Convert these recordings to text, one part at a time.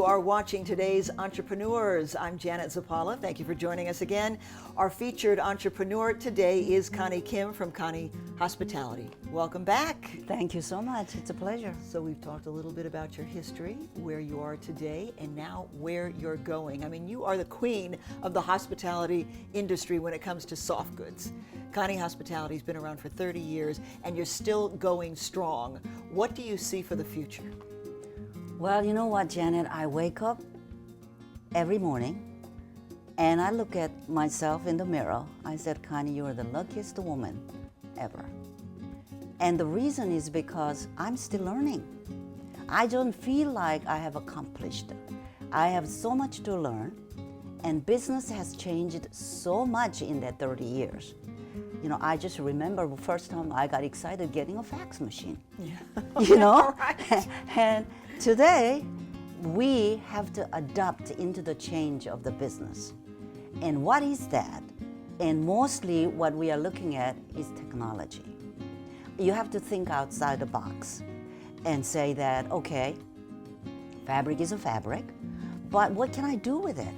You are watching Today's Entrepreneurs. I'm Janet Zapala. Thank you for joining us again. Our featured entrepreneur today is Koni Kim from Koni Hospitality. Welcome back. Thank you so much. It's a pleasure. So we've talked a little bit about your history, where you are today, and now where you're going. I mean, you are the queen of the hospitality industry when it comes to soft goods. Koni Hospitality has been around for 30 years, and you're still going strong. What do you see for the future? Well, you know what, Janet? I wake up every morning and I look at myself in the mirror. I said, Koni, you are the luckiest woman ever. And the reason is because I'm still learning. I don't feel like I have accomplished. I have so much to learn, and business has changed so much in that 30 years. You know, I just remember the first time I got excited getting a fax machine. Yeah. You know? Right. And today, we have to adapt into the change of the business. And what is that? And mostly what we are looking at is technology. You have to think outside the box and say that, okay, fabric is a fabric, but what can I do with it?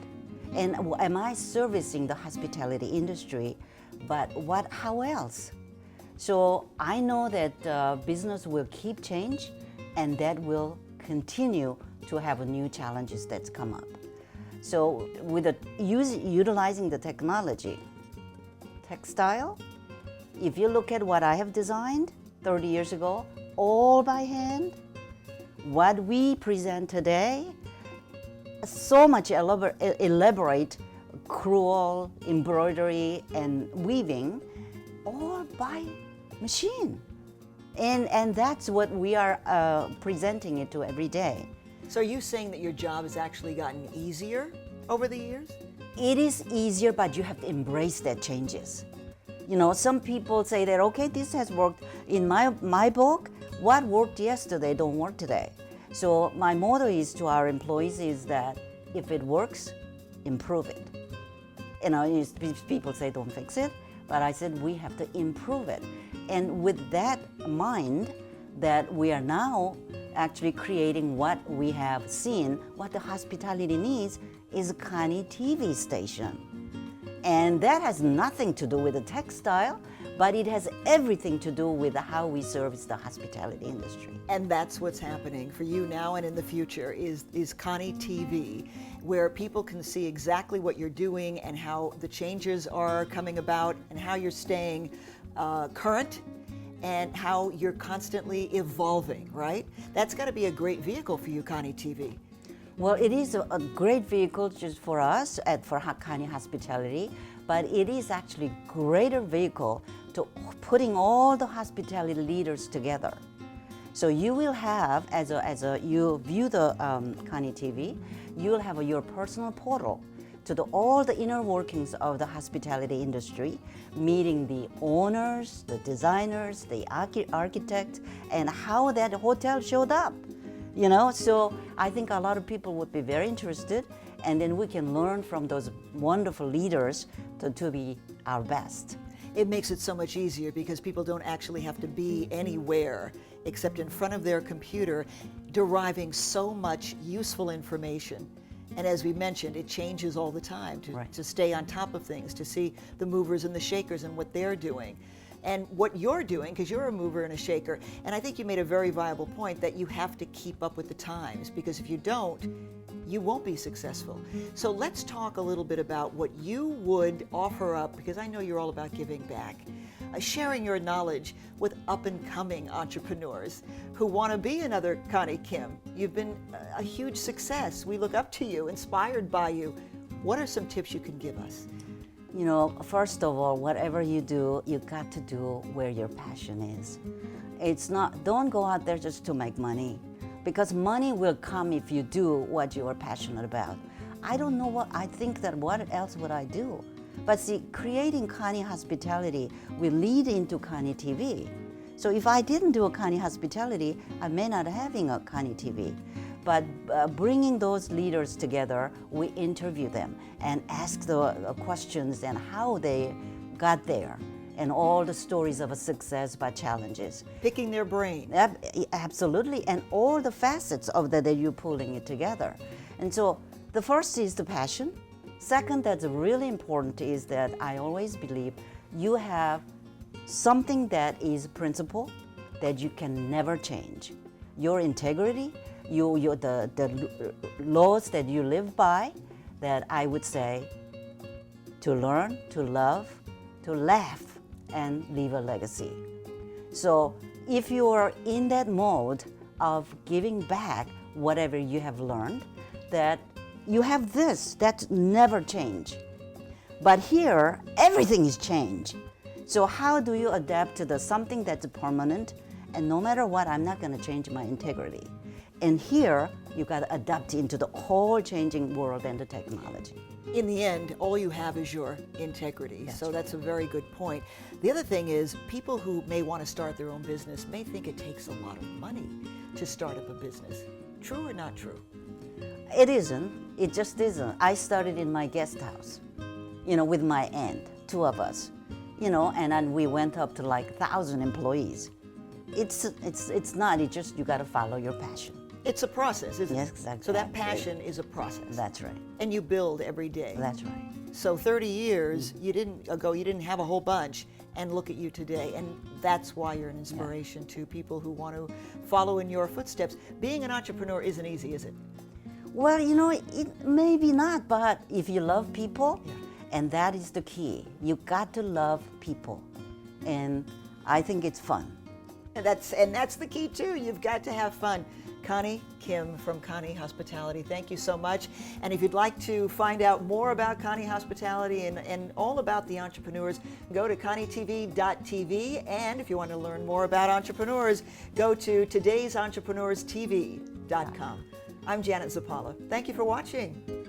And am I servicing the hospitality industry? But how else? So I know that business will keep change, and that will continue to have new challenges that's come up. So with utilizing the technology, textile, if you look at what I have designed 30 years ago, all by hand, what we present today, so much elaborate, crewel, embroidery, and weaving, all by machine. And that's what we are presenting it to every day. So are you saying that your job has actually gotten easier over the years? It is easier, but you have to embrace that changes. You know, some people say that, okay, this has worked in my book. What worked yesterday don't work today. So my motto is to our employees is that if it works, improve it. You know, people say don't fix it, but I said we have to improve it. And with that mind, that we are now actually creating what we have seen, what the hospitality needs is a Koni TV station. And that has nothing to do with the textile, but it has everything to do with how we service the hospitality industry. And that's what's happening for you now and in the future is Koni TV, where people can see exactly what you're doing and how the changes are coming about and how you're staying current and how you're constantly evolving, right? That's got to be a great vehicle for you, Koni TV. Well, it is a great vehicle just for us for Koni Hospitality, but it is actually a greater vehicle to putting all the hospitality leaders together. So you will have, you view the Koni TV, you will have your personal portal to all the inner workings of the hospitality industry, meeting the owners, the designers, the architects, and how that hotel showed up. You know, so I think a lot of people would be very interested, and then we can learn from those wonderful leaders to be our best. It makes it so much easier because people don't actually have to be anywhere except in front of their computer, deriving so much useful information. And as we mentioned, it changes all the time to stay on top of things, to see the movers and the shakers and what they're doing. And what you're doing, because you're a mover and a shaker, and I think you made a very viable point that you have to keep up with the times, because if you don't, you won't be successful. So let's talk a little bit about what you would offer up, because I know you're all about giving back, sharing your knowledge with up-and-coming entrepreneurs who want to be another Koni Kim. You've been a huge success. We look up to you, inspired by you. What are some tips you can give us? You know, first of all, whatever you do, you got to do where your passion is. It's not, don't go out there just to make money, because money will come if you do what you are passionate about. I don't know I think that what else would I do? But see, creating Koni Hospitality will lead into Koni TV. So if I didn't do a Koni Hospitality, I may not having a Koni TV. But bringing those leaders together, we interview them and ask the questions and how they got there, and all the stories of a success by challenges. Picking their brain. Absolutely, and all the facets of that you're pulling it together. And so the first is the passion. Second, that's really important is that I always believe you have something that is principle that you can never change. Your integrity, the laws that you live by, that I would say to learn, to love, to laugh, and leave a legacy. So if you are in that mode of giving back whatever you have learned, that you have this that never change. But here, everything is change. So how do you adapt to the something that's permanent? And no matter what, I'm not going to change my integrity. And here, you got to adapt into the whole changing world and the technology. In the end, all you have is your integrity. So that's a very good point. The other thing is, people who may want to start their own business may think it takes a lot of money to start up a business. True or not true? It isn't. It just isn't. I started in my guest house, with my aunt, two of us, and then we went up to like 1,000 employees. It's not. It's just you got to follow your passion. It's a process, isn't it? Yes, exactly. So that passion is a process. That's right. And you build every day. That's right. So 30 years you didn't have a whole bunch, and look at you today. And that's why you're an inspiration to people who want to follow in your footsteps. Being an entrepreneur isn't easy, is it? Well, it maybe not, but if you love people, and that is the key. You got to love people. And I think it's fun. And that's the key too. You've got to have fun. Koni Kim from Koni Hospitality, thank you so much. And if you'd like to find out more about Koni Hospitality and all about the entrepreneurs, go to KoniTV.tv. And if you want to learn more about entrepreneurs, go to TodaysEntrepreneurTV.com. I'm Janet Zappala. Thank you for watching.